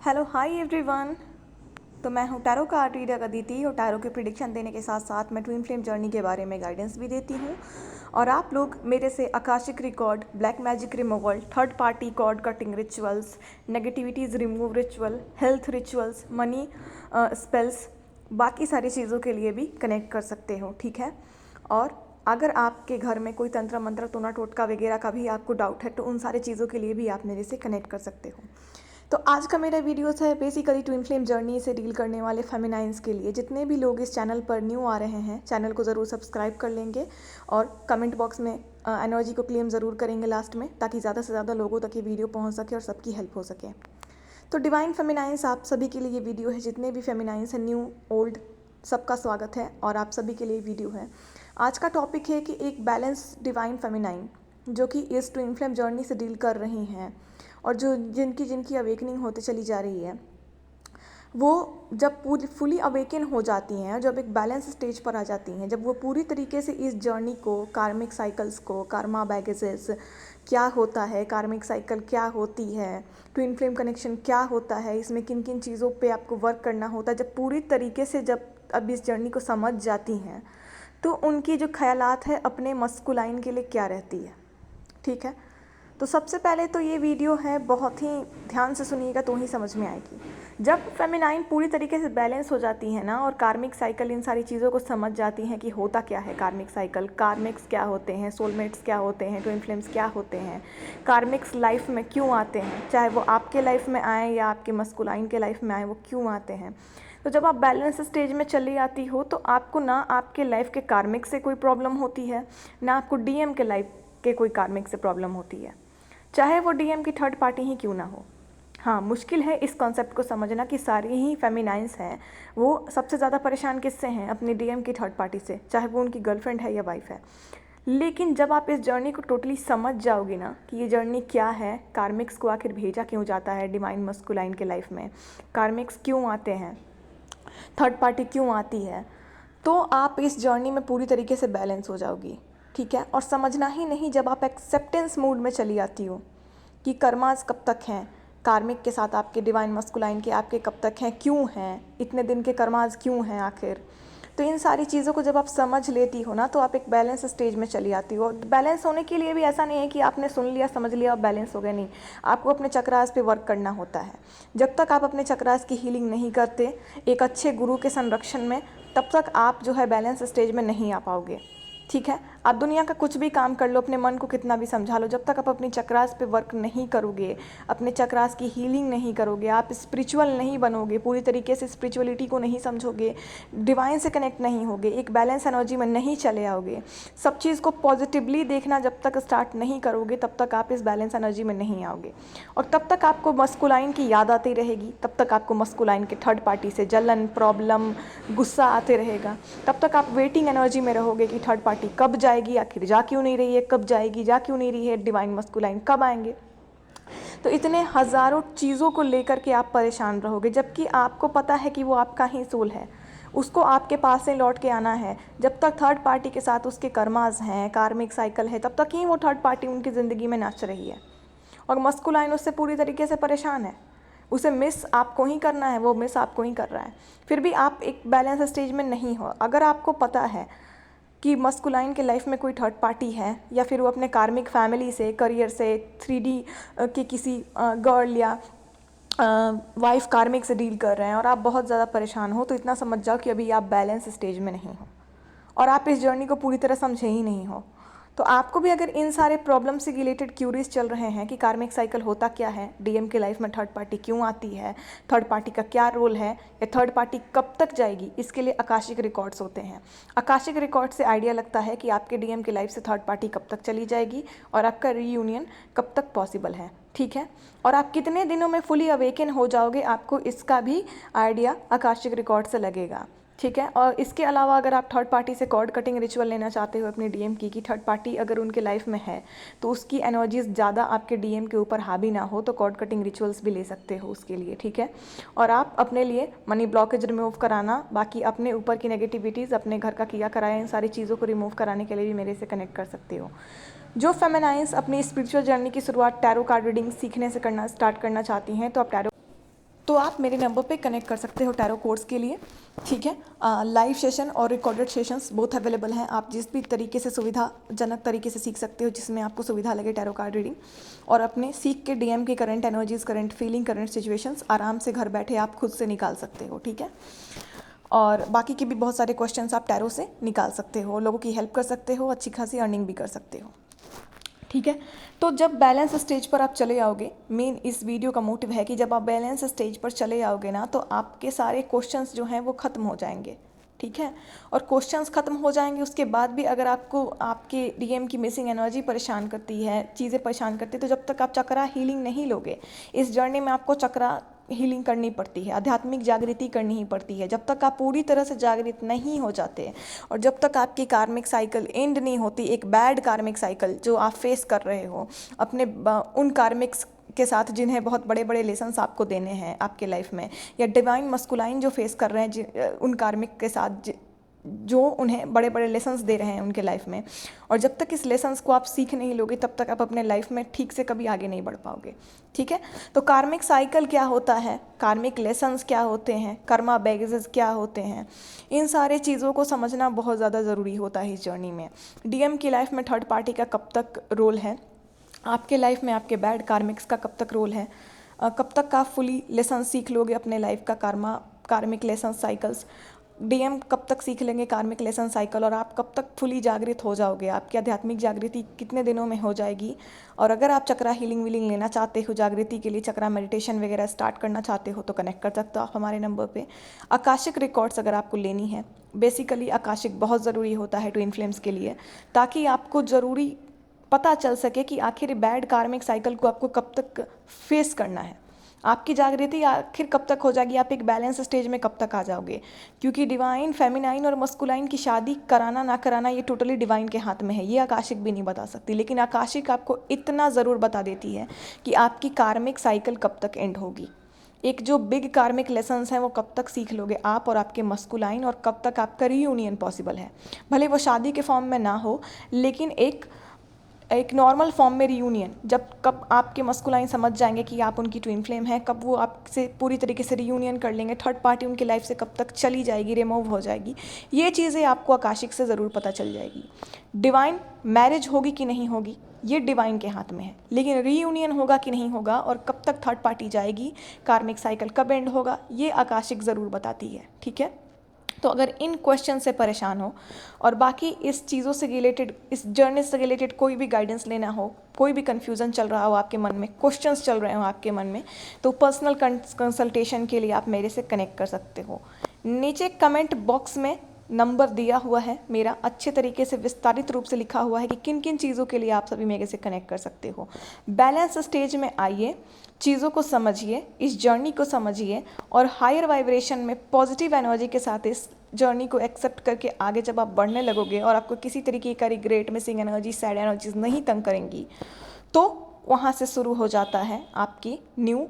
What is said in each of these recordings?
Hello hi everyone. तो मैं हूँ टैरो कार्ड रीडर अदिति और टैरो के प्रिडिक्शन देने के साथ साथ मैं ट्विन फ्लेम जर्नी के बारे में गाइडेंस भी देती हूँ। और आप लोग मेरे से akashic record, black magic removal, third party cord cutting rituals, negativities remove ritual, health rituals, money spells, बाकी सारी चीज़ों के लिए भी कनेक्ट कर सकते हो, ठीक है। और अगर आपके घर में कोई तंत्र मंत्र टोना टोटका वगैरह का भी आपको डाउट है तो उन सारी चीज़ों के लिए भी आप मेरे से कनेक्ट कर सकते हो। तो आज का मेरा वीडियोस है बेसिकली ट्विन फ्लेम जर्नी से डील करने वाले फेमिनाइंस के लिए। जितने भी लोग इस चैनल पर न्यू आ रहे हैं चैनल को ज़रूर सब्सक्राइब कर लेंगे और कमेंट बॉक्स में एनर्जी को क्लेम ज़रूर करेंगे लास्ट में, ताकि ज़्यादा से ज़्यादा लोगों तक ये वीडियो पहुंच सके और सबकी हेल्प हो सके। तो डिवाइन फेमिनाइंस आप सभी के लिए ये वीडियो है। जितने भी फेमिनाइंस हैं, न्यू ओल्ड, सबका स्वागत है और आप सभी के लिए वीडियो है। आज का टॉपिक है कि एक बैलेंस डिवाइन फेमिनाइन जो कि इस ट्विन फ्लेम जर्नी से डील कर रही हैं और जो जिनकी जिनकी अवेकनिंग होते चली जा रही है, वो जब पूरी फुली अवेकन हो जाती हैं, जब एक बैलेंस स्टेज पर आ जाती हैं, जब वो पूरी तरीके से इस जर्नी को, कार्मिक साइकिल्स को, कार्मा बैगेजेस क्या होता है, कार्मिक साइकिल क्या होती है, ट्विन फ्लेम कनेक्शन क्या होता है, इसमें किन किन चीज़ों पे आपको वर्क करना होता है, जब पूरी तरीके से जब अब इस जर्नी को समझ जाती हैं तो उनकी जो ख्यालात है अपने मस्कुलाइन के लिए क्या रहती है, ठीक है। तो सबसे पहले तो ये वीडियो है, बहुत ही ध्यान से सुनिएगा तो ही समझ में आएगी। जब फेमिनाइन पूरी तरीके से बैलेंस हो जाती है ना और कार्मिक साइकिल इन सारी चीज़ों को समझ जाती हैं कि होता क्या है कार्मिक साइकिल, कार्मिक्स क्या होते हैं, सोलमेट्स क्या होते हैं, ट्विन फ्लेम्स क्या होते हैं, कार्मिक्स लाइफ में क्यों आते हैं, चाहे वो आपके लाइफ में आए या आपके मस्कुलाइन के लाइफ में आए, वो क्यों आते हैं। तो जब आप बैलेंस स्टेज में चली आती हो तो आपको ना आपके लाइफ के कार्मिक से कोई प्रॉब्लम होती है, ना आपको डीएम के लाइफ के कोई कार्मिक से प्रॉब्लम होती है, चाहे वो डीएम की थर्ड पार्टी ही क्यों ना हो। हाँ, मुश्किल है इस कॉन्सेप्ट को समझना कि सारी ही फेमिनाइंस हैं वो सबसे ज़्यादा परेशान किससे हैं, अपनी डीएम की थर्ड पार्टी से, चाहे वो उनकी गर्लफ्रेंड है या वाइफ है। लेकिन जब आप इस जर्नी को टोटली समझ जाओगे ना कि ये जर्नी क्या है, कार्मिक्स को आखिर भेजा क्यों जाता है डिवाइन मस्कुलाइन के लाइफ में, कार्मिक्स क्यों आते हैं, थर्ड पार्टी क्यों आती है, तो आप इस जर्नी में पूरी तरीके से बैलेंस हो जाओगी, ठीक है। और समझना ही नहीं, जब आप एक्सेप्टेंस मूड में चली आती हो कि कर्मास कब तक हैं, कार्मिक के साथ आपके डिवाइन मस्कुलाइन के आपके कब तक हैं, क्यों हैं, इतने दिन के कर्मास क्यों हैं आखिर, तो इन सारी चीज़ों को जब आप समझ लेती हो ना तो आप एक बैलेंस स्टेज में चली आती हो। बैलेंस होने के लिए भी ऐसा नहीं है कि आपने सुन लिया, समझ लिया और बैलेंस हो गया, नहीं, आपको अपने चक्रास पे वर्क करना होता है। जब तक आप अपने चक्रास की हीलिंग नहीं करते एक अच्छे गुरु के संरक्षण में, तब तक आप जो है बैलेंस स्टेज में नहीं आ पाओगे, ठीक है। आप दुनिया का कुछ भी काम कर लो, अपने मन को कितना भी समझा लो, जब तक आप अपनी चक्रास पे वर्क नहीं करोगे, अपने चक्रास की हीलिंग नहीं करोगे, आप स्पिरिचुअल नहीं बनोगे, पूरी तरीके से स्पिरिचुअलिटी को नहीं समझोगे, डिवाइन से कनेक्ट नहीं होगे, एक बैलेंस एनर्जी में नहीं चले आओगे, सब चीज़ को पॉजिटिवली देखना जब तक स्टार्ट नहीं करोगे तब तक आप इस बैलेंस एनर्जी में नहीं आओगे। और तब तक आपको मस्कुलाइन की याद आती रहेगी, तब तक आपको मस्कुलाइन के थर्ड पार्टी से जलन, प्रॉब्लम, गुस्सा आते रहेगा, तब तक आप वेटिंग एनर्जी में रहोगे कि थर्ड पार्टी कब जाएगी, आखिर जा क्यों नहीं रही है, कब जाएगी, जा क्यों नहीं रही है, डिवाइन मस्कुलाइन कब आएंगे। तो इतने हज़ारों चीज़ों को लेकर के आप परेशान रहोगे, जबकि आपको पता है कि वो आपका ही सोल है, उसको आपके पास से लौट के आना है। जब तक थर्ड पार्टी के साथ उसके कर्मास हैं, कार्मिक साइकिल है, तब तक ही वो थर्ड पार्टी उनकी ज़िंदगी में नाच रही है और मस्कुलाइन उससे पूरी तरीके से परेशान है। उसे मिस आपको ही करना है, वो मिस आपको ही कर रहा है, फिर भी आप एक बैलेंस स्टेज में नहीं हो। अगर आपको पता है कि मस्कुलाइन के लाइफ में कोई थर्ड पार्टी है या फिर वो अपने कार्मिक फैमिली से, करियर से, 3D के किसी गर्ल या वाइफ कार्मिक से डील कर रहे हैं और आप बहुत ज़्यादा परेशान हो, तो इतना समझ जाओ कि अभी आप बैलेंस स्टेज में नहीं हो और आप इस जर्नी को पूरी तरह समझे ही नहीं हो। तो आपको भी अगर इन सारे प्रॉब्लम से रिलेटेड क्यूरीज चल रहे हैं कि कार्मिक साइकिल होता क्या है, डीएम के लाइफ में थर्ड पार्टी क्यों आती है, थर्ड पार्टी का क्या रोल है, या थर्ड पार्टी कब तक जाएगी, इसके लिए आकाशिक रिकॉर्ड्स होते हैं। आकाशिक रिकॉर्ड से आइडिया लगता है कि आपके डीएम की लाइफ से थर्ड पार्टी कब तक चली जाएगी और आपका रीयूनियन कब तक पॉसिबल है, ठीक है। और आप कितने दिनों में फुली अवेकन हो जाओगे, आपको इसका भी आइडिया आकाशिक रिकॉर्ड से लगेगा, ठीक है। और इसके अलावा अगर आप थर्ड पार्टी से कॉर्ड कटिंग रिचुअल लेना चाहते हो अपने डीएम की, कि थर्ड पार्टी अगर उनके लाइफ में है तो उसकी एनर्जीज ज़्यादा आपके डीएम के ऊपर हावी ना हो, तो कॉर्ड कटिंग रिचुअल्स भी ले सकते हो उसके लिए, ठीक है। और आप अपने लिए मनी ब्लॉकेज रिमूव कराना, बाकी अपने ऊपर की नेगेटिविटीज़, अपने घर का किया कराया, इन सारी चीज़ों को रिमूव कराने के लिए भी मेरे से कनेक्ट कर सकते हो। जो फेमिनाइंस अपनी स्पिरिचुअल जर्नी की शुरुआत टैरो कार्ड रीडिंग सीखने से स्टार्ट करना चाहती हैं, तो आप टैरो तो आप मेरे नंबर पे कनेक्ट कर सकते हो टैरो कोर्स के लिए, ठीक है। लाइव सेशन और रिकॉर्डेड सेशंस बोथ अवेलेबल हैं। आप जिस भी तरीके से सुविधाजनक तरीके से सीख सकते हो, जिसमें आपको सुविधा लगे टैरो कार्ड रीडिंग, और अपने सीख के डीएम की current energies, current feeling, current situations आराम से घर बैठे आप खुद से निकाल सकते हो, ठीक है। और बाकी के भी बहुत सारे क्वेश्चंस आप टैरो से निकाल सकते हो, लोगों की हेल्प कर सकते हो, अच्छी खासी अर्निंग भी कर सकते हो, ठीक है। तो जब बैलेंस स्टेज पर आप चले आओगे, मेन इस वीडियो का मोटिव है कि जब आप बैलेंस स्टेज पर चले आओगे ना, तो आपके सारे क्वेश्चंस जो हैं वो ख़त्म हो जाएंगे, ठीक है। और क्वेश्चंस ख़त्म हो जाएंगे, उसके बाद भी अगर आपको आपके डीएम की मिसिंग एनर्जी परेशान करती है, चीज़ें परेशान करती है, तो जब तक आप चक्रा हीलिंग नहीं लोगे, इस जर्नी में आपको चक्रा हीलिंग करनी पड़ती है, आध्यात्मिक जागृति करनी ही पड़ती है। जब तक आप पूरी तरह से जागृत नहीं हो जाते और जब तक आपकी कार्मिक साइकिल एंड नहीं होती, एक बैड कार्मिक साइकिल जो आप फेस कर रहे हो अपने उन कार्मिक्स के साथ जिन्हें बहुत बड़े बड़े लेसन्स आपको देने हैं आपके लाइफ में, या डिवाइन मस्कुलाइन जो फेस कर रहे हैं उन कार्मिक के साथ जो उन्हें बड़े बड़े लेसन्स दे रहे हैं उनके लाइफ में, और जब तक इस लेसन्स को आप सीख नहीं लोगे तब तक आप अपने लाइफ में ठीक से कभी आगे नहीं बढ़ पाओगे, ठीक है। तो कार्मिक साइकिल क्या होता है, कार्मिक लेसन्स क्या होते हैं, कर्मा बैगेजेस क्या होते हैं, इन सारे चीज़ों को समझना बहुत ज़्यादा ज़रूरी होता है इस जर्नी में। डीएम की लाइफ में थर्ड पार्टी का कब तक रोल है, आपके लाइफ में आपके बैड कार्मिक्स का कब तक रोल है, कब तक आप फुली लेसन सीख लोगे अपने लाइफ का कार्मिक लेसन साइकिल्स, डीएम कब तक सीख लेंगे कार्मिक लेसन साइकिल, और आप कब तक फुली जागृत हो जाओगे, आपकी आध्यात्मिक जागृति कितने दिनों में हो जाएगी। और अगर आप चक्रा हीलिंग वीलिंग लेना चाहते हो जागृति के लिए, चक्रा मेडिटेशन वगैरह स्टार्ट करना चाहते हो, तो कनेक्ट कर सकते हो आप हमारे नंबर पे। आकाशिक रिकॉर्ड्स अगर आपको लेनी है, बेसिकली आकाशिक बहुत ज़रूरी होता है ट्विन फ्लेम्स के लिए, ताकि आपको ज़रूरी पता चल सके कि आखिर बैड कार्मिक साइकिल को आपको कब तक फेस करना है, आपकी जागृति आखिर कब तक हो जाएगी, आप एक बैलेंस स्टेज में कब तक आ जाओगे। क्योंकि डिवाइन, फेमिनाइन और मस्कुलाइन की शादी कराना ना कराना ये टोटली डिवाइन के हाथ में है, ये आकाशिक भी नहीं बता सकती, लेकिन आकाशिक आपको इतना ज़रूर बता देती है कि आपकी कार्मिक साइकिल कब तक एंड होगी, एक जो बिग कार्मिक लेसन्स हैं वो कब तक सीख लोगे आप और आपके मस्कुलाइन, और कब तक आपका रीयूनियन पॉसिबल है। भले वो शादी के फॉर्म में ना हो, लेकिन एक नॉर्मल फॉर्म में रीयूनियन, जब कब आपके मस्कुलाइन समझ जाएंगे कि आप उनकी ट्विन फ्लेम हैं, कब वो आपसे पूरी तरीके से रीयूनियन कर लेंगे, थर्ड पार्टी उनकी लाइफ से कब तक चली जाएगी, रिमूव हो जाएगी, ये चीज़ें आपको आकाशिक से ज़रूर पता चल जाएगी। डिवाइन मैरिज होगी कि नहीं होगी ये डिवाइन के हाथ में है, लेकिन रीयूनियन होगा कि नहीं होगा और कब तक थर्ड पार्टी जाएगी, कार्मिक साइकिल कब एंड होगा, ये आकाशिक ज़रूर बताती है, ठीक है। तो अगर इन क्वेश्चन से परेशान हो और बाकी इस चीज़ों से रिलेटेड, इस जर्नी से रिलेटेड कोई भी गाइडेंस लेना हो, कोई भी कन्फ्यूज़न चल रहा हो आपके मन में, क्वेश्चंस चल रहे हो आपके मन में, तो पर्सनल कंसल्टेशन के लिए आप मेरे से कनेक्ट कर सकते हो। नीचे कमेंट बॉक्स में नंबर दिया हुआ है मेरा, अच्छे तरीके से विस्तारित रूप से लिखा हुआ है कि किन किन चीज़ों के लिए आप सभी मेरे से कनेक्ट कर सकते हो। बैलेंस स्टेज में आइए, चीज़ों को समझिए, इस जर्नी को समझिए, और हायर वाइब्रेशन में पॉजिटिव एनर्जी के साथ इस जर्नी को एक्सेप्ट करके आगे जब आप बढ़ने लगोगे और आपको किसी तरीके का regret, missing energy, sad energies नहीं तंग करेंगी, तो वहाँ से शुरू हो जाता है आपकी न्यू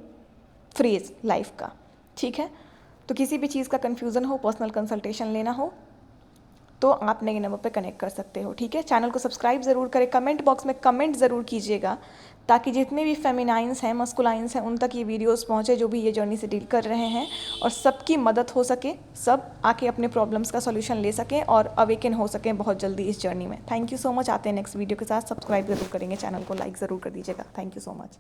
फ्रेज लाइफ का, ठीक है। तो किसी भी चीज़ का कन्फ्यूज़न हो, पर्सनल कंसल्टेशन लेना हो, तो आप मेरे नंबर पे कनेक्ट कर सकते हो, ठीक है। चैनल को सब्सक्राइब ज़रूर करें, कमेंट बॉक्स में कमेंट ज़रूर कीजिएगा, ताकि जितने भी फेमिनाइंस हैं, मस्कुलाइंस हैं, उन तक ये वीडियोस पहुँचे जो भी ये जर्नी से डील कर रहे हैं, और सबकी मदद हो सके, सब आके अपने प्रॉब्लम्स का सॉल्यूशन ले सकें और अवेकन हो सकें बहुत जल्दी इस जर्नी में। Thank you so much. आते हैं नेक्स्ट वीडियो के साथ। सब्सक्राइब ज़रूर करेंगे, चैनल को लाइक ज़रूर कर दीजिएगा। Thank you so much.